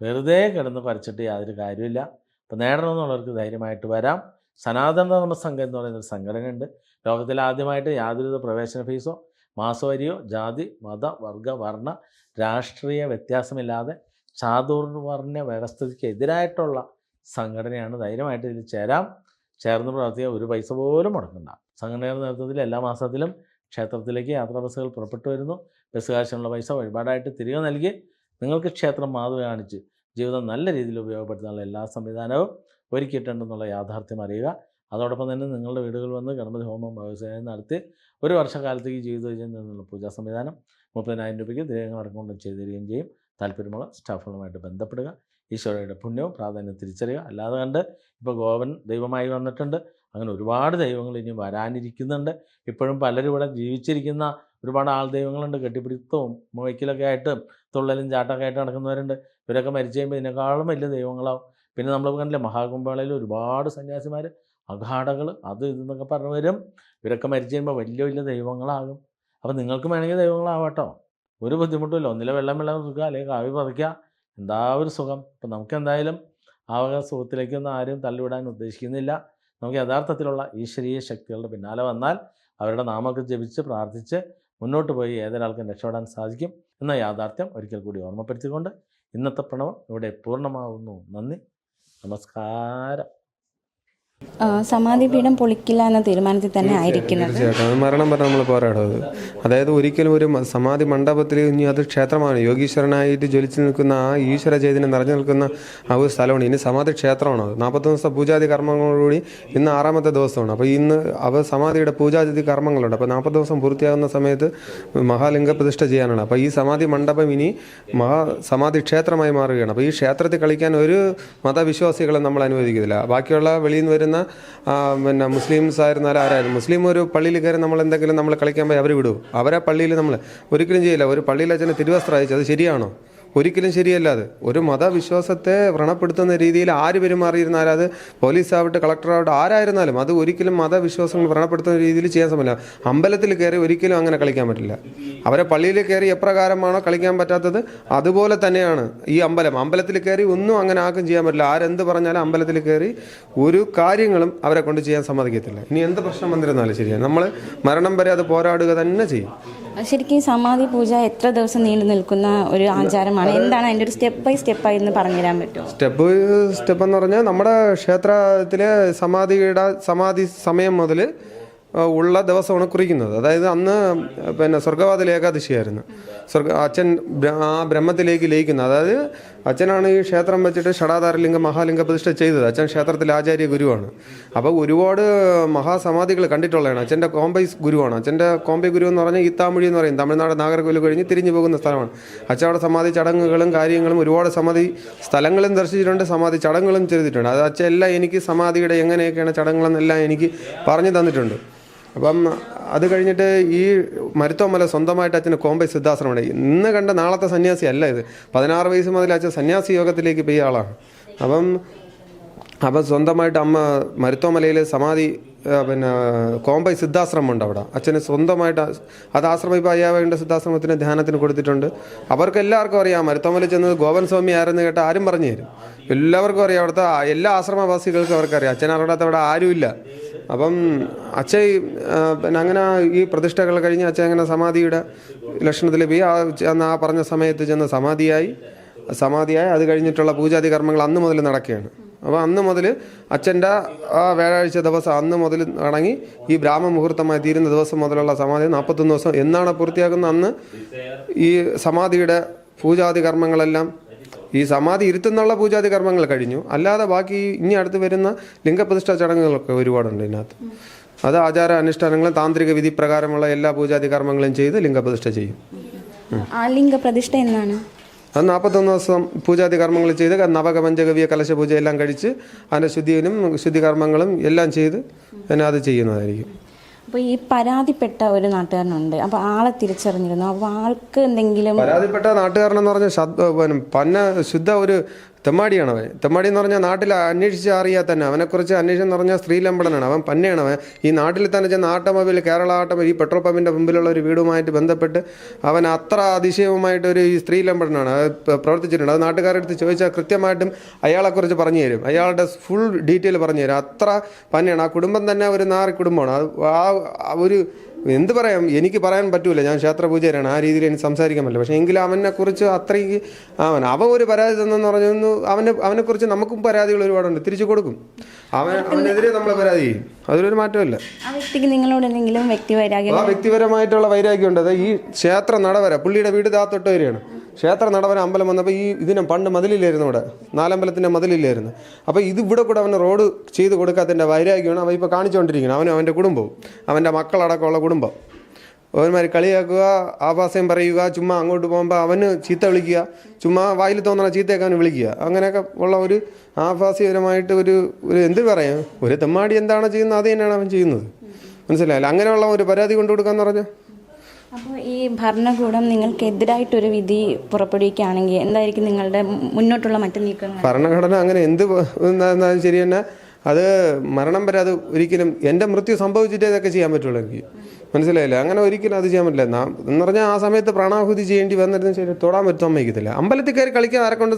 വെറുതെ കിടന്ന് പറിച്ചിട്ട് യാതൊരു കാര്യമില്ല. അപ്പോൾ നേടണമെന്നുള്ളവർക്ക് ധൈര്യമായിട്ട് വരാം. സനാതന ധർമ്മ സംഘം എന്ന് പറയുന്നൊരു സംഘടനയുണ്ട്. ലോകത്തിൽ ആദ്യമായിട്ട് യാതൊരുവിധ പ്രവേശന ഫീസോ മാസവരിയോ ജാതി മത വർഗ വർണ്ണ രാഷ്ട്രീയ വ്യത്യാസമില്ലാതെ ചാതുർവർണ്ണ വ്യവസ്ഥയ്ക്ക് എതിരായിട്ടുള്ള സംഘടനയാണ്. ധൈര്യമായിട്ട് ഇതിൽ ചേരാം. ചേർന്ന് പ്രവർത്തിക്കാൻ ഒരു പൈസ പോലും മുടക്കണ്ട. സംഘടനയുടെ നേതൃത്വത്തിൽ എല്ലാ മാസത്തിലും ക്ഷേത്രത്തിലേക്ക് യാത്രാ ബസ്സുകൾ പുറപ്പെട്ടു വരുന്നു. ബസ് കാശിനുള്ള പൈസ വഴിപാടായിട്ട് തിരികെ നൽകി നിങ്ങൾക്ക് ക്ഷേത്രം മാതൃക കാണിച്ച് ജീവിതം നല്ല രീതിയിൽ ഉപയോഗപ്പെടുത്താനുള്ള എല്ലാ സംവിധാനവും ഒരുക്കിയിട്ടുണ്ടെന്നുള്ള യാഥാർത്ഥ്യം അറിയുക. അതോടൊപ്പം തന്നെ നിങ്ങളുടെ വീടുകളിൽ വന്ന് ഗണപതി ഹോമം വ്യവസായം നടത്തി ഒരു വർഷക്കാലത്തേക്ക് ജീവിത വിജയം നിന്നുള്ള പൂജാ സംവിധാനം 30,000 രൂപയ്ക്ക് ദ്രവ്യങ്ങൾ അടക്കം ചെയ്തു തരികയും ചെയ്യും. താല്പര്യമുള്ള സ്റ്റാഫുകളുമായിട്ട് ബന്ധപ്പെടുക. ഈശ്വരയുടെ പുണ്യവും പ്രാധാന്യം തിരിച്ചറിയുക. അല്ലാതെ കണ്ട് ഇപ്പോൾ ഗോവൻ ദൈവമായി വന്നിട്ടുണ്ട്, അങ്ങനെ ഒരുപാട് ദൈവങ്ങൾ ഇനി വരാനിരിക്കുന്നുണ്ട്. ഇപ്പോഴും പലരും ഇവിടെ ജീവിച്ചിരിക്കുന്ന ഒരുപാട് ആൾ ദൈവങ്ങളുണ്ട്. കെട്ടിപ്പിടുത്തവും മുഴക്കിലൊക്കെ ആയിട്ട് തുള്ളലും ചാട്ടമൊക്കെ ആയിട്ട് നടക്കുന്നവരുണ്ട്. ഇവരൊക്കെ മരിച്ചു കഴിയുമ്പോൾ ഇതിനേക്കാളും വലിയ ദൈവങ്ങളാവും. പിന്നെ നമ്മൾ കണ്ടില്ലേ മഹാകുംഭമേളയിൽ ഒരുപാട് സന്യാസിമാർ അഘാടകൾ അത് ഇതെന്നൊക്കെ പറഞ്ഞു വരും. ഇവരൊക്കെ മരിച്ചു കഴിയുമ്പോൾ വലിയ വലിയ ദൈവങ്ങളാകും. അപ്പോൾ നിങ്ങൾക്ക് വേണമെങ്കിൽ ദൈവങ്ങളാവാട്ടോ, ഒരു ബുദ്ധിമുട്ടില്ല. ഒന്നിലെ വെള്ളം സുഖം, അല്ലെങ്കിൽ കാവ്യ പതയ്ക്കുക, എന്താ ഒരു സുഖം. അപ്പം നമുക്ക് എന്തായാലും ആ വക സുഖത്തിലേക്കൊന്നും ആരും തള്ളിവിടാൻ ഉദ്ദേശിക്കുന്നില്ല. നമുക്ക് യഥാർത്ഥത്തിലുള്ള ഈശ്വരീയ ശക്തികളുടെ പിന്നാലെ വന്നാൽ അവരുടെ നാമമൊക്കെ ജപിച്ച് പ്രാർത്ഥിച്ച് മുന്നോട്ട് പോയി ഏതൊരാൾക്കും രക്ഷപ്പെടാൻ സാധിക്കും. എന്ന യാഥാർത്ഥ്യം ഒരിക്കൽ കൂടി ഓർമ്മപ്പെടുത്തിക്കൊണ്ട് ഇന്നത്തെ പ്രണവം ഇവിടെ പൂർണ്ണമാവുന്നു. നന്ദി, നമസ്കാരം. സമാധിപീഠം പൊളിക്കില്ല എന്ന തീരുമാനത്തിൽ തന്നെ ആയിരിക്കുന്നത്. തീർച്ചയായിട്ടും അത് മരണം വരെ നമ്മൾ പോരാടുന്നത്. അതായത് ഒരിക്കലും ഒരു സമാധി മണ്ഡപത്തിൽ ഇനി അത് ക്ഷേത്രമാണ്, യോഗീശ്വരനായിട്ട് ജ്വലിച്ചു നിൽക്കുന്ന ആ ഈശ്വര ചൈതന്യം നിറഞ്ഞു നിൽക്കുന്ന ആ ഒരു സ്ഥലമാണ്. ഇനി സമാധി ക്ഷേത്രമാണ് അത്. 40 ദിവസം പൂജാതി കർമ്മങ്ങളോടുകൂടി ഇന്ന് 6ാമത്തെ ദിവസമാണ്. അപ്പോൾ ഇന്ന് സമാധിയുടെ പൂജാതി കർമ്മങ്ങളുണ്ട്. അപ്പോൾ 40 ദിവസം പൂർത്തിയാകുന്ന സമയത്ത് മഹാലിംഗ പ്രതിഷ്ഠ ചെയ്യാനാണ്. അപ്പോൾ ഈ സമാധി മണ്ഡപം ഇനി സമാധി ക്ഷേത്രമായി മാറുകയാണ്. അപ്പോൾ ഈ ക്ഷേത്രത്തിൽ കളിക്കാൻ ഒരു മതവിശ്വാസികളെ നമ്മൾ അനുവദിക്കുന്നില്ല. ബാക്കിയുള്ള വെളിയിൽ നിന്ന് വരുന്ന പിന്നെ മുസ്ലിംസ് ആയിരുന്നാലും ആരായിരുന്നു, മുസ്ലിം ഒരു പള്ളിയിൽ കയറി നമ്മൾ കളിക്കാൻ പോയി അവർ വിടും. അവരെ പള്ളിയിൽ നമ്മൾ ഒരിക്കലും ചെയ്യില്ല. ഒരു പള്ളിയിൽ അച്ഛനെ തിരുവസ്ത്രം അയച്ചു, അത് ശരിയാണോ? ഒരിക്കലും ശരിയല്ല. അത് ഒരു മതവിശ്വാസത്തെ വ്രണപ്പെടുത്തുന്ന രീതിയിൽ ആര് പെരുമാറിയിരുന്നാലും, അത് പോലീസാവട്ടെ കളക്ടറാവട്ടെ ആരായിരുന്നാലും, അത് ഒരിക്കലും മതവിശ്വാസങ്ങൾ വ്രണപ്പെടുത്തുന്ന രീതിയിൽ ചെയ്യാൻ സമയമില്ല. അമ്പലത്തിൽ കയറി ഒരിക്കലും അങ്ങനെ കളിക്കാൻ പറ്റില്ല. അവരെ പള്ളിയിൽ കയറി എപ്രകാരമാണോ കളിക്കാൻ പറ്റാത്തത് അതുപോലെ തന്നെയാണ് ഈ അമ്പലത്തിൽ കയറി ഒന്നും അങ്ങനെ ആർക്കും ചെയ്യാൻ പറ്റില്ല. ആരെന്ത് പറഞ്ഞാലും അമ്പലത്തിൽ കയറി ഒരു കാര്യങ്ങളും അവരെ കൊണ്ട് ചെയ്യാൻ സമ്മതിക്കത്തില്ല. ഇനി എന്ത് പ്രശ്നം വന്നിരുന്നാലും ശരിയാണ്, നമ്മൾ മരണം വരെ അത് പോരാടുക തന്നെ ചെയ്യും. ശരിക്കും സമാധി പൂജ എത്ര ദിവസം നീണ്ടു നിൽക്കുന്ന ഒരു ആചാരമാണ്? എന്താണ് അതിൻ്റെ ഒരു സ്റ്റെപ്പ് ബൈ സ്റ്റെപ്പായി എന്ന് പറഞ്ഞുതരാൻ പറ്റുമോ? സ്റ്റെപ്പ് എന്ന് പറഞ്ഞാൽ നമ്മുടെ ക്ഷേത്രത്തിലെ സമാധി സമയം മുതൽ ഉള്ള ദിവസമാണ് കുറിക്കുന്നത്. അതായത് അന്ന് പിന്നെ സ്വർഗവാതിൽ ഏകാദശിയായിരുന്നു. അച്ഛൻ ആ ബ്രഹ്മത്തിലേക്ക് ലയിക്കുന്നത്. അതായത് അച്ഛനാണ് ഈ ക്ഷേത്രം വെച്ചിട്ട് ഷടാധാരലിംഗ മഹാലിംഗ പ്രതിഷ്ഠ ചെയ്തത്. അച്ഛൻ ക്ഷേത്രത്തിലെ ആചാര്യ ഗുരുവാണ്. അപ്പോൾ ഒരുപാട് മഹാസമാധികൾ കണ്ടിട്ടുള്ളതാണ്. അച്ഛൻ്റെ കോമ്പൈ ഗുരുവാണ്. അച്ഛൻ്റെ കോമ്പൈ ഗുരു എന്ന് പറഞ്ഞാൽ ഈത്താമൊഴി എന്ന് പറയും, തമിഴ്നാട് നാഗർകോവിൽ കഴിഞ്ഞ് തിരിഞ്ഞു പോകുന്ന സ്ഥലമാണ്. അച്ഛൻ അവിടെ സമാധി ചടങ്ങുകളും കാര്യങ്ങളും ഒരുപാട് സമാധി സ്ഥലങ്ങളും ദർശിച്ചിട്ടുണ്ട്, സമാധി ചടങ്ങുകളും ചെയ്തിട്ടുണ്ട്. അത് അച്ഛൻ എല്ലാം എനിക്ക് സമാധിയുടെ എങ്ങനെയൊക്കെയാണ് ചടങ്ങുകളെന്നെല്ലാം എനിക്ക് പറഞ്ഞു തന്നിട്ടുണ്ട്. അപ്പം അത് കഴിഞ്ഞിട്ട് ഈ മരുത്തോമല സ്വന്തമായിട്ട് അച്ഛന് കോമ്പൈ സിദ്ധാശ്രമമുണ്ട്. ഇന്ന് കണ്ട നാളത്തെ സന്യാസി അല്ല ഇത്. 16 വയസ്സ് മുതൽ അച്ഛൻ സന്യാസി യോഗത്തിലേക്ക് പോയ ആളാണ്. അപ്പം സ്വന്തമായിട്ട് അമ്മ മരുത്തോമലയിൽ സമാധി പിന്നെ കോമ്പൈ സിദ്ധാശ്രമമുണ്ട് അവിടെ. അച്ഛന് സ്വന്തമായിട്ട് അത് ആശ്രമം ഇപ്പോൾ അയ്യാവേണ്ട സിദ്ധാശ്രമത്തിന് ധ്യാനത്തിന് കൊടുത്തിട്ടുണ്ട്. അവർക്ക് എല്ലാവർക്കും അറിയാം മരുത്തോമല ചെന്നത് ഗോപൻ സ്വാമി ആരെന്ന് കേട്ട് ആരും പറഞ്ഞു തരും. എല്ലാവർക്കും അറിയാം. അവിടുത്തെ എല്ലാ ആശ്രമവാസികൾക്കും അവർക്കറിയാം. അച്ഛൻ അറിയാത്ത അവിടെ ആരുമില്ല. അപ്പം അച്ഛൻ പിന്നെ അങ്ങനെ ഈ പ്രതിഷ്ഠകൾ കഴിഞ്ഞ് അച്ഛൻ അങ്ങനെ സമാധിയുടെ ലക്ഷണത്തിൽ പോയി ആ പറഞ്ഞ സമയത്ത് ചെന്ന് സമാധിയായി. അത് കഴിഞ്ഞിട്ടുള്ള പൂജാതി കർമ്മങ്ങൾ അന്ന് മുതൽ നടക്കുകയാണ്. അപ്പോൾ അന്ന് മുതൽ അച്ഛൻ്റെ ആ വ്യാഴാഴ്ച ദിവസം അന്ന് മുതൽ തുടങ്ങി ഈ ബ്രാഹ്മ മുഹൂർത്തമായി തീരുന്ന ദിവസം മുതലുള്ള സമാധി 41 ദിവസം എന്നാണ് പൂർത്തിയാക്കുന്നത്. അന്ന് ഈ സമാധിയുടെ പൂജാതി കർമ്മങ്ങളെല്ലാം ഈ സമാധി ഇരുത്തുന്നുള്ള പൂജാതി കർമ്മങ്ങൾ കഴിഞ്ഞു. അല്ലാതെ ബാക്കി ഇനി അടുത്ത് വരുന്ന ലിംഗപ്രതിഷ്ഠ ചടങ്ങുകളൊക്കെ ഒരുപാടുണ്ട് ഇതിനകത്ത്. അത് ആചാര അനുഷ്ഠാനങ്ങളും താന്ത്രിക വിധി പ്രകാരമുള്ള എല്ലാ പൂജാതി കർമ്മങ്ങളും ചെയ്ത് ലിംഗപ്രതിഷ്ഠ ചെയ്യും. ആ ലിംഗപ്രതിഷ്ഠ എന്നാണ്? അത് 41 ദിവസം പൂജാതി കർമ്മങ്ങൾ ചെയ്ത് നവക പഞ്ചഗവ്യ കലശ പൂജ എല്ലാം കഴിച്ച് അതിൻ്റെ ശുദ്ധി കർമ്മങ്ങളും എല്ലാം ചെയ്ത് പിന്നെ അത് ചെയ്യുന്നതായിരിക്കും. അപ്പോൾ ഈ പരാതിപ്പെട്ട ഒരു നാട്ടുകാരനുണ്ട്, അപ്പോൾ ആളെ തിരിച്ചറിഞ്ഞിരുന്നു. അപ്പോൾ ആൾക്ക് എന്തെങ്കിലും പരാതിപ്പെട്ട നാട്ടുകാരനെന്ന് പറഞ്ഞാൽ ശുദ്ധ ഒരു തെമ്മാടിയാണ് അവൻ. തെമ്മാടി എന്ന് പറഞ്ഞാൽ നാട്ടിൽ അന്വേഷിച്ച് അറിയാൻ തന്നെ അവനെക്കുറിച്ച് അന്വേഷണം എന്ന് പറഞ്ഞാൽ സ്ത്രീലമ്പടനാണ് അവൻ. പന്നെയാണ് അവൻ. ഈ നാട്ടിൽ തന്നെ ചെന്ന് ആട്ടോമൊബൈൽ കേരള ഈ പെട്രോൾ പമ്പിൻ്റെ മുമ്പിലുള്ള ഒരു വീടുമായിട്ട് ബന്ധപ്പെട്ട് അവൻ അത്ര അതിശയവുമായിട്ടൊരു ഈ സ്ത്രീലമ്പടനാണ് പ്രവർത്തിച്ചിട്ടുണ്ട്. അത് നാട്ടുകാരുടെ അടുത്ത് ചോദിച്ചാൽ കൃത്യമായിട്ടും അയാളെക്കുറിച്ച് പറഞ്ഞു തരും. അയാളുടെ ഫുൾ ഡീറ്റെയിൽ പറഞ്ഞു തരും. അത്ര പന്നെയാണ്. ആ കുടുംബം തന്നെ ഒരു നാറി കുടുംബമാണ്. അത് ആ ഒരു എന്ത് പറയാം, എനിക്ക് പറയാൻ പറ്റൂല. ഞാൻ ക്ഷേത്രപൂജാരിയാണ്, ആ രീതിയിൽ എനിക്ക് സംസാരിക്കാൻ പറ്റില്ല. പക്ഷേ എങ്കിലും അവനെക്കുറിച്ച് അത്രയ്ക്ക് അവൻ ഒരു പരാതി തന്നെന്ന് പറഞ്ഞു. അവനെക്കുറിച്ച് നമുക്കും പരാതികൾ ഒരുപാടുണ്ട്, തിരിച്ചു കൊടുക്കും. അവനെതിരെ നമ്മൾ പരാതി ചെയ്യും. അതിലൊരു മാറ്റമില്ല. ആ വ്യക്തിക്ക് നിങ്ങളോട് എന്തെങ്കിലും ആ വ്യക്തിപരമായിട്ടുള്ള വൈരാഗ്യമുണ്ട്. അത് ഈ ക്ഷേത്ര നടവര പുള്ളിയുടെ വീട് തൊട്ട് വരെയാണ്. ക്ഷേത്ര നടവര അമ്പലം വന്നപ്പോൾ ഇതിനെ പണ്ട് മതിലില്ലായിരുന്നു, ഇവിടെ നാലമ്പലത്തിൻ്റെ മതിലില്ലായിരുന്നു. അപ്പോൾ ഇവിടെ കൂടെ അവന് റോഡ് ചെയ്ത് കൊടുക്കാത്തതിൻ്റെ വൈരാഗ്യമാണ് അവൻ ഇപ്പോൾ കാണിച്ചുകൊണ്ടിരിക്കുന്നത്. അവൻ്റെ കുടുംബവും അവൻ്റെ മക്കളടക്കമുള്ള കുടുംബം അവന്മാർ കളിയാക്കുക, ആഭാസം പറയുക, ചുമ്മാ അങ്ങോട്ട് പോകുമ്പോൾ അവന് ചീത്ത വിളിക്കുക, ചുമ്മാ വായിൽ തോന്നണ ചീത്തയൊക്കെ അവന് വിളിക്കുക. അങ്ങനെയൊക്കെ ഉള്ള ഒരു ആഭാസ്യപരമായിട്ട് ഒരു എന്ത് പറയാം, ഒരു തെമ്മാടി എന്താണോ ചെയ്യുന്നത് അത് തന്നെയാണ് അവൻ ചെയ്യുന്നത്. മനസ്സിലായില്ല? അങ്ങനെയുള്ള ഒരു പരാതി കൊണ്ടു കൊടുക്കാന്ന് പറഞ്ഞാൽ. അപ്പോൾ ഈ ഭരണകൂടം നിങ്ങൾക്കെതിരായിട്ടൊരു വിധി പുറപ്പെടുവിക്കുകയാണെങ്കിൽ എന്തായിരിക്കും നിങ്ങളുടെ മുന്നോട്ടുള്ള മറ്റു നീക്കങ്ങൾ? ഭരണഘടന അങ്ങനെ എന്ത് എന്നാലും ശരി തന്നെ, അത് മരണം വരെ അത് ഒരിക്കലും എൻ്റെ മൃത്യു സംഭവിച്ചിട്ടേ ഇതൊക്കെ ചെയ്യാൻ പറ്റുള്ളൂ. എനിക്ക് മനസ്സിലായില്ല. അങ്ങനെ ഒരിക്കലും അത് ചെയ്യാൻ പറ്റില്ല. എന്ന് പറഞ്ഞാൽ ആ സമയത്ത് പ്രാണാഹുതി ചെയ്യേണ്ടി വന്നിരുന്ന ശരി തൊടാൻ സമ്മതിക്കത്തില്ല. അമ്പലത്തിൽ കയറി കളിക്കാൻ ആരെക്കൊണ്ട്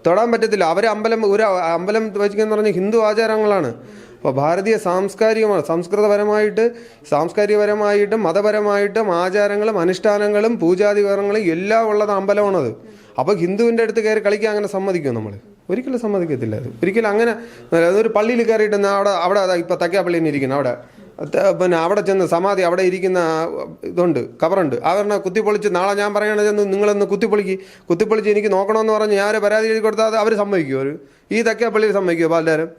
തൊടാൻ പറ്റത്തില്ല. അവർ അമ്പലം വെച്ചിരിക്കുന്ന പറഞ്ഞാൽ ഹിന്ദു ആചാരങ്ങളാണ്. അപ്പോൾ ഭാരതീയ സാംസ്കാരികപരമായിട്ടും മതപരമായിട്ടും ആചാരങ്ങളും അനുഷ്ഠാനങ്ങളും പൂജാതികരണങ്ങളും എല്ലാം ഉള്ളത് അമ്പലമാണത്. അപ്പോൾ ഹിന്ദുവിൻ്റെ അടുത്ത് കയറി കളിക്കാൻ അങ്ങനെ സമ്മതിക്കുമോ നമ്മൾ? ഒരിക്കലും സമ്മതിക്കത്തില്ല. അത് ഒരിക്കലും അങ്ങനെ ഒരു പള്ളിയിൽ കയറിയിട്ട് അവിടെ ഇപ്പോൾ തക്കാപ്പള്ളിയിൽ ഇരിക്കണം, പിന്നെ അവിടെ ചെന്ന് സമാധി അവിടെ ഇരിക്കുന്ന ഇതുണ്ട്, കബറുണ്ട്, അവരെ കുത്തിപ്പൊളിച്ച് നാളെ ഞാൻ പറയണ ചെന്ന് നിങ്ങളൊന്ന് കുത്തിപ്പൊളിച്ച് എനിക്ക് നോക്കണമെന്ന് പറഞ്ഞ് ഞാൻ പരാതി എഴുതി കൊടുത്താൽ അവർ സമ്മതിക്കുമോ? ഈ തക്കാപ്പള്ളിയിൽ സമ്മതിക്കുമോ പലരും?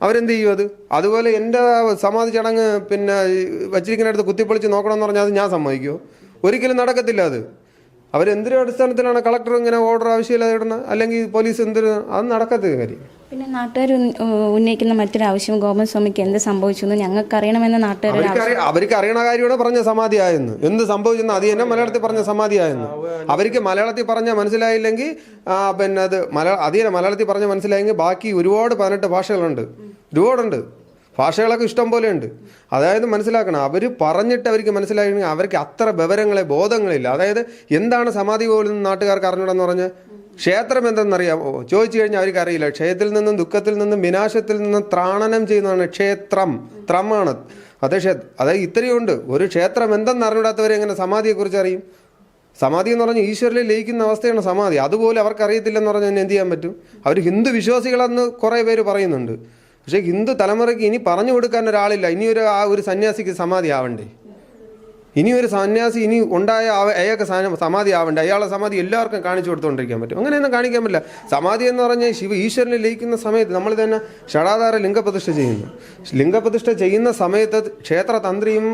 അവരെന്ത് ചെയ്യും? അതുപോലെ എൻ്റെ സമാധി ചടങ്ങ് പിന്നെ വച്ചിരിക്കുന്നിടത്ത് കുത്തിപ്പൊളിച്ച് നോക്കണമെന്ന് പറഞ്ഞാൽ അത് ഞാൻ സമ്മതിക്കുമോ? ഒരിക്കലും നടക്കത്തില്ല. അവരെന്തൊരു അടിസ്ഥാനത്തിലാണ് കളക്ടർ ഇങ്ങനെ ഓർഡർ ആവശ്യമില്ലാതെ ഇടുന്നത്, അല്ലെങ്കിൽ പോലീസ് അത് നടക്കാത്ത കാര്യം. പിന്നെ നാട്ടുകാർ ഉന്നയിക്കുന്ന മറ്റൊരു ആവശ്യം, ഗോപൻ സ്വാമിക്ക് എന്ത് സംഭവിച്ചു ഞങ്ങൾക്ക് അറിയണമെന്ന് നാട്ടുകാർ അവർക്ക് അറിയണ കാര്യമാണ് പറഞ്ഞ സമാധിയായെന്ന്. എന്ത് സംഭവിച്ചെന്ന് അത് തന്നെ മലയാളത്തിൽ പറഞ്ഞ സമാധിയായെന്ന്. അവർക്ക് മലയാളത്തിൽ പറഞ്ഞാൽ മനസ്സിലായില്ലെങ്കിൽ പിന്നെ അത് മലയാളത്തിൽ പറഞ്ഞാൽ മനസ്സിലായെങ്കിൽ ബാക്കി ഒരുപാട് 18 ഭാഷകളുണ്ട്, ഒരുപാടുണ്ട്, ഭാഷകളൊക്കെ ഇഷ്ടം പോലെ ഉണ്ട്. അതായത് മനസ്സിലാക്കണം, അവർ പറഞ്ഞിട്ട് അവർക്ക് മനസ്സിലായെങ്കിൽ അവർക്ക് അത്ര ബോധങ്ങളില്ല. അതായത് എന്താണ് സമാധി പോലും നാട്ടുകാർക്ക് അറിഞ്ഞൂടെന്ന് പറഞ്ഞ് ക്ഷേത്രം എന്തെന്നറിയാമോ ചോദിച്ചു കഴിഞ്ഞാൽ അവർക്ക് അറിയില്ല. ക്ഷയത്തിൽ നിന്നും ദുഃഖത്തിൽ നിന്നും വിനാശത്തിൽ നിന്നും ത്രാണനം ചെയ്യുന്നതാണ് ക്ഷേത്രം, ത്രമാണ്. അതായത് ഇത്രയുണ്ട്. ഒരു ക്ഷേത്രം എന്തെന്ന് അറിഞ്ഞൂടാത്തവരെ എങ്ങനെ സമാധിയെക്കുറിച്ച് അറിയും? സമാധി എന്ന് പറഞ്ഞാൽ ഈശ്വരനിൽ ലയിക്കുന്ന അവസ്ഥയാണ് സമാധി. അതുപോലെ അവർക്ക് അറിയത്തില്ലെന്ന് പറഞ്ഞാൽ എന്ത് ചെയ്യാൻ പറ്റും? അവർ ഹിന്ദു വിശ്വാസികളെന്ന് കുറേ പേര് പറയുന്നുണ്ട്. പക്ഷേ ഹിന്ദു തലമുറയ്ക്ക് ഇനി പറഞ്ഞു കൊടുക്കാൻ ഒരാളില്ല. ഒരു സന്യാസിക്ക് സമാധി ആവണ്ടേ? ഒരു സന്യാസി ഉണ്ടായ അയാൾക്ക് സമാധി ആവണ്ടേ? അയാളെ സമാധി എല്ലാവർക്കും കാണിച്ചു കൊടുത്തുകൊണ്ടിരിക്കാൻ പറ്റും? അങ്ങനെയൊന്നും കാണിക്കാൻ പറ്റില്ല. സമാധി എന്ന് പറഞ്ഞാൽ ഈശ്വരനെ ലയിക്കുന്ന സമയത്ത് നമ്മൾ തന്നെ ഷടാധാര ലിംഗപ്രതിഷ്ഠ ചെയ്യുന്നു. ലിംഗപ്രതിഷ്ഠ ചെയ്യുന്ന സമയത്ത് ക്ഷേത്രതന്ത്രിയും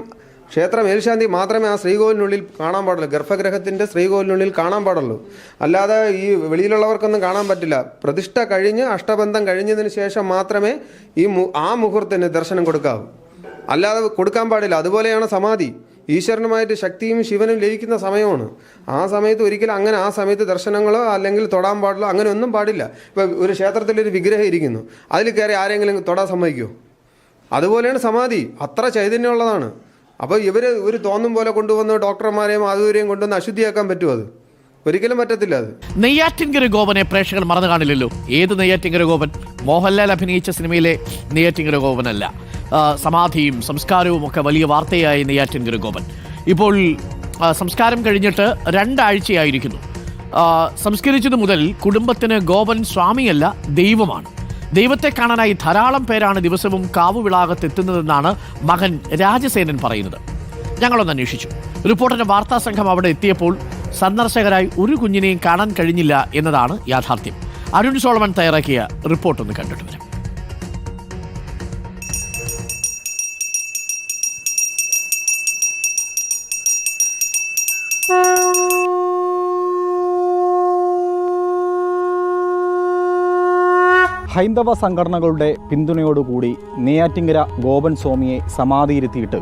ക്ഷേത്ര മേൽശാന്തി മാത്രമേ ആ ശ്രീകോവിലിനുള്ളിൽ കാണാൻ പാടുള്ളൂ. ഗർഭഗൃഹത്തിൻ്റെ ശ്രീകോവിലിനുള്ളിൽ കാണാൻ പാടുള്ളൂ. അല്ലാതെ ഈ വെളിയിലുള്ളവർക്കൊന്നും കാണാൻ പറ്റില്ല. പ്രതിഷ്ഠ കഴിഞ്ഞ് അഷ്ടബന്ധം കഴിഞ്ഞതിന് ശേഷം മാത്രമേ ആ മുഹൂർത്തത്തിന് ദർശനം കൊടുക്കാവൂ, അല്ലാതെ കൊടുക്കാൻ പാടില്ല. അതുപോലെയാണ് സമാധി. ഈശ്വരനുമായിട്ട് ശക്തിയും ശിവനും ലയിക്കുന്ന സമയമാണ്. ആ സമയത്ത് ഒരിക്കലും അങ്ങനെ ആ സമയത്ത് ദർശനങ്ങളോ അല്ലെങ്കിൽ തൊടാൻ പാടില്ലോ, അങ്ങനെ ഒന്നും പാടില്ല. ഇപ്പോൾ ഒരു ക്ഷേത്രത്തിലൊരു വിഗ്രഹം ഇരിക്കുന്നു, അതിൽ കയറി ആരെങ്കിലും തൊടാൻ സമ്മതിക്കുമോ? അതുപോലെയാണ് സമാധി, അത്ര ചൈതന്യമുള്ളതാണ്. അപ്പോൾ ഒരു തോന്നും പോലെ കൊണ്ടുവന്ന് ഡോക്ടർമാരെയും അതുവരെയും കൊണ്ടുവന്ന് അശുദ്ധിയാക്കാൻ പറ്റുമോ? ഒരിക്കലും പറ്റത്തില്ല. നെയ്യാറ്റിൻകര ഗോപനെ പ്രേക്ഷകർ മറന്നു കാണില്ലല്ലോ. ഏത് നെയ്യാറ്റിൻകര ഗോപൻ? മോഹൻലാൽ അഭിനയിച്ച സിനിമയിലെ നെയ്യാറ്റിൻകര ഗോപനല്ല. സമാധിയും സംസ്കാരവും ഒക്കെ വലിയ വാർത്തയായി നെയ്യാറ്റിൻകര ഗോപൻ. ഇപ്പോൾ സംസ്കാരം കഴിഞ്ഞിട്ട് 2 ആഴ്ചയായിരിക്കുന്നു. സംസ്കരിച്ചതു മുതൽ കുടുംബത്തിന് ഗോപൻ സ്വാമിയല്ല, ദൈവമാണ്. ദൈവത്തെ കാണാനായി ധാരാളം പേരാണ് ദിവസവും കാവുവിളാകത്തെത്തുന്നതെന്നാണ് മകൻ രാജസേനൻ പറയുന്നത്. ഞങ്ങളൊന്ന് അന്വേഷിച്ചു. റിപ്പോർട്ടറിന്റെ വാർത്താ സംഘം അവിടെ എത്തിയപ്പോൾ സന്ദർശകരായി ഒരു കുഞ്ഞിനെയും കാണാൻ കഴിഞ്ഞില്ല എന്നതാണ് യാഥാർത്ഥ്യം. അരുൺ സോളമൻ തയ്യാറാക്കിയ റിപ്പോർട്ടൊന്ന് കണ്ടിട്ട് വരാം. ഹൈന്ദവ സംഘടനകളുടെ പിന്തുണയോടുകൂടി നെയ്യാറ്റിൻകര ഗോപൻ സ്വാമിയെ സമാധിയിരുത്തിയിട്ട്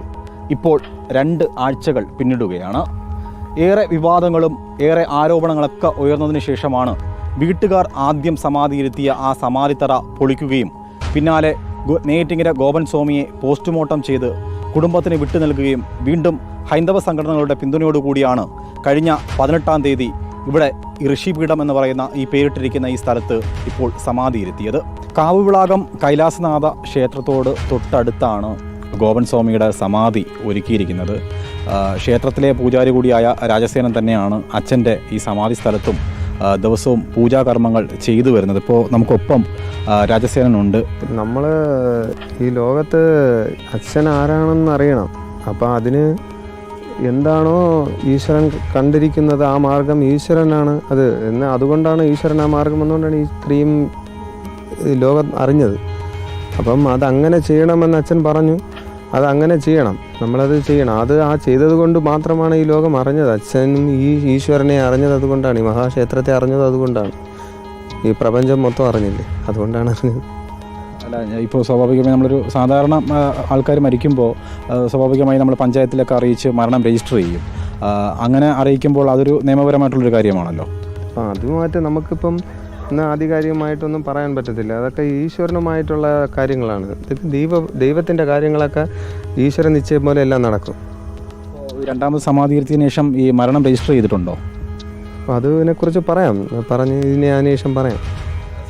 ഇപ്പോൾ 2 ആഴ്ചകൾ പിന്നിടുകയാണ്. ഏറെ വിവാദങ്ങളും ഏറെ ആരോപണങ്ങളൊക്കെ ഉയർന്നതിന് ശേഷമാണ് വീട്ടുകാർ ആദ്യം സമാധിയിരുത്തിയ ആ സമാധിത്തറ പൊളിക്കുകയും പിന്നാലെ നെയ്യാറ്റിൻകര ഗോപൻ സ്വാമിയെ പോസ്റ്റ്മോർട്ടം ചെയ്ത് കുടുംബത്തിന് വിട്ടു നൽകുകയും വീണ്ടും ഹൈന്ദവ സംഘടനകളുടെ പിന്തുണയോടുകൂടിയാണ് കഴിഞ്ഞ 18-ാം തീയതി ഇവിടെ ഋഷിപീഠം എന്ന് പറയുന്ന ഈ പേരിട്ടിരിക്കുന്ന ഈ സ്ഥലത്ത് ഇപ്പോൾ സമാധിയിരുത്തിയത്. കാവുവിളാകം കൈലാസനാഥ ക്ഷേത്രത്തോട് തൊട്ടടുത്താണ് ഗോപൻ സ്വാമിയുടെ സമാധി ഒരുക്കിയിരിക്കുന്നത്. ക്ഷേത്രത്തിലെ പൂജാരി കൂടിയായ രാജസേനൻ തന്നെയാണ് അച്ഛൻ്റെ ഈ സമാധി സ്ഥലത്തും ദിവസവും പൂജാകർമ്മങ്ങൾ ചെയ്തു വരുന്നത്. ഇപ്പോൾ നമുക്കൊപ്പം രാജസേനനുണ്ട്. നമ്മൾ ഈ ലോകത്ത് അച്ഛൻ ആരാണെന്ന് അറിയണം. അപ്പോൾ അതിന് എന്താണോ ഈശ്വരൻ കണ്ടിരിക്കുന്നത് ആ മാർഗം ഈശ്വരനാണ് അത് അതുകൊണ്ടാണ് ഈശ്വരൻ ആ മാർഗം എന്നുകൊണ്ടാണ് ഇത്രയും ലോകം അറിഞ്ഞത്. അപ്പം അതങ്ങനെ ചെയ്യണമെന്ന് അച്ഛൻ പറഞ്ഞു. അതങ്ങനെ ചെയ്യണം, നമ്മളത് ചെയ്യണം. അത് ആ ചെയ്തത് കൊണ്ട് മാത്രമാണ് ഈ ലോകം അറിഞ്ഞത്. അച്ഛനും ഈ ഈശ്വരനെ അറിഞ്ഞത് അതുകൊണ്ടാണ്, ഈ മഹാക്ഷേത്രത്തെ അറിഞ്ഞത് അതുകൊണ്ടാണ്. ഈ പ്രപഞ്ചം മൊത്തം അറിഞ്ഞില്ലേ, അതുകൊണ്ടാണ് അറിഞ്ഞത്. അല്ല, ഇപ്പോൾ സ്വാഭാവികമായി നമ്മളൊരു സാധാരണ ആൾക്കാർ മരിക്കുമ്പോൾ സ്വാഭാവികമായി നമ്മൾ പഞ്ചായത്തിലൊക്കെ അറിയിച്ച് മരണം രജിസ്റ്റർ ചെയ്യും. അങ്ങനെ അറിയിക്കുമ്പോൾ അതൊരു നിയമപരമായിട്ടുള്ളൊരു കാര്യമാണല്ലോ. അപ്പം അതുമായിട്ട് നമുക്കിപ്പം ഇന്ന് ആധികാരികമായിട്ടൊന്നും പറയാൻ പറ്റത്തില്ല. അതൊക്കെ ഈശ്വരനുമായിട്ടുള്ള കാര്യങ്ങളാണ്. ദൈവത്തിൻ്റെ കാര്യങ്ങളൊക്കെ ഈശ്വരൻ നിശ്ചയം പോലെ എല്ലാം നടക്കും. 2ാമത് സമാധിയിരുത്തിയതിനു ശേഷം ഈ മരണം രജിസ്റ്റർ ചെയ്തിട്ടുണ്ടോ? അപ്പോൾ അതിനെക്കുറിച്ച് പറഞ്ഞ് ഇതിന് അതിനുശേഷം പറയാം.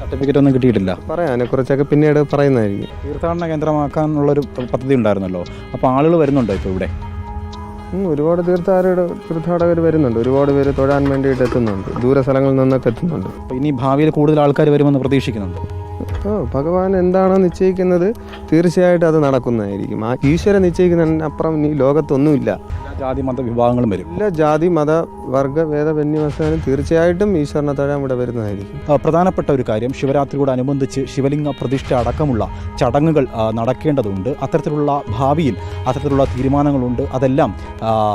സർട്ടിഫിക്കറ്റ് ഒന്നും കിട്ടിയിട്ടില്ല. പറയാം, അതിനെക്കുറിച്ചൊക്കെ പിന്നീട് പറയുന്നതായിരിക്കും. തീർത്ഥാടന കേന്ദ്രമാക്കാനുള്ളൊരു പദ്ധതി ഉണ്ടായിരുന്നല്ലോ, അപ്പോൾ ആളുകൾ വരുന്നുണ്ടോ ഇപ്പോൾ ഇവിടെ? ഒരുപാട് തീർത്ഥാടകർ വരുന്നുണ്ട്, ഒരുപാട് പേര് തൊഴാൻ വേണ്ടിയിട്ട് എത്തുന്നുണ്ട്, ദൂര സ്ഥലങ്ങളിൽ നിന്നൊക്കെ എത്തുന്നുണ്ട്. അപ്പോൾ ഇനി ഭാവിയിൽ കൂടുതൽ ആൾക്കാർ വരുമെന്ന് പ്രതീക്ഷിക്കുന്നുണ്ട്. ഭഗവാൻ എന്താണോ നിശ്ചയിക്കുന്നത് തീർച്ചയായിട്ടും അത് നടക്കുന്നതായിരിക്കും. ആ ഈശ്വരൻ നിശ്ചയിക്കുന്നതിനപ്പുറം ഈ ലോകത്തൊന്നുമില്ല. ജാതി മത വിഭാഗങ്ങളും വരും. എല്ലാ ജാതി മത വർഗ ഭേദ വന്യമസാനും തീർച്ചയായിട്ടും ഈശ്വരനെ തൊഴാൻ ഇവിടെ വരുന്നതായിരിക്കും. പ്രധാനപ്പെട്ട ഒരു കാര്യം, ശിവരാത്രിയോടനുബന്ധിച്ച് ശിവലിംഗ പ്രതിഷ്ഠ അടക്കമുള്ള ചടങ്ങുകൾ നടക്കേണ്ടതുണ്ട്. അത്തരത്തിലുള്ള ഭാവിയിൽ അത്തരത്തിലുള്ള തീരുമാനങ്ങളുണ്ട്. അതെല്ലാം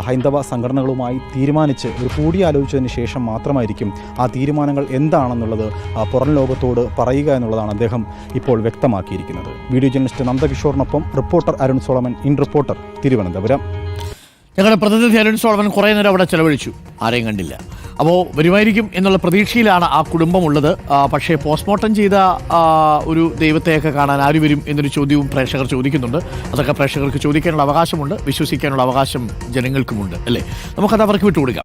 ഹൈന്ദവ സംഘടനകളുമായി തീരുമാനിച്ച് ഒരു കൂടിയാലോചിച്ചതിന് ശേഷം മാത്രമായിരിക്കും ആ തീരുമാനങ്ങൾ എന്താണെന്നുള്ളത് പുറം ലോകത്തോട് പറയുക എന്നുള്ളതാണ് അദ്ദേഹം ഇപ്പോൾ വ്യക്തമാക്കിയിരിക്കുന്നത്. വീഡിയോ ജേർണലിസ്റ്റ് നന്ദകിഷോറിനൊപ്പം reporter Arun Solomon, in reporter, Thiruvananthapuram. ഞങ്ങളുടെ പ്രതിനിധി അരുൺ സോളമൻ കുറേ നേരം അവിടെ ചെലവഴിച്ചു, ആരെയും കണ്ടില്ല. അപ്പോൾ വരുമായിരിക്കും എന്നുള്ള പ്രതീക്ഷയിലാണ് ആ കുടുംബമുള്ളത്. പക്ഷേ പോസ്റ്റ്മോർട്ടം ചെയ്ത ഒരു ദൈവത്തെയൊക്കെ കാണാൻ ആര് വരും എന്നൊരു ചോദ്യവും പ്രേക്ഷകർ ചോദിക്കുന്നുണ്ട്. അതൊക്കെ പ്രേക്ഷകർക്ക് ചോദിക്കാനുള്ള അവകാശമുണ്ട്, വിശ്വസിക്കാനുള്ള അവകാശം ജനങ്ങൾക്കുമുണ്ട്, അല്ലേ? നമുക്കത് അവർക്ക് വിട്ടുകൊടുക്കാം.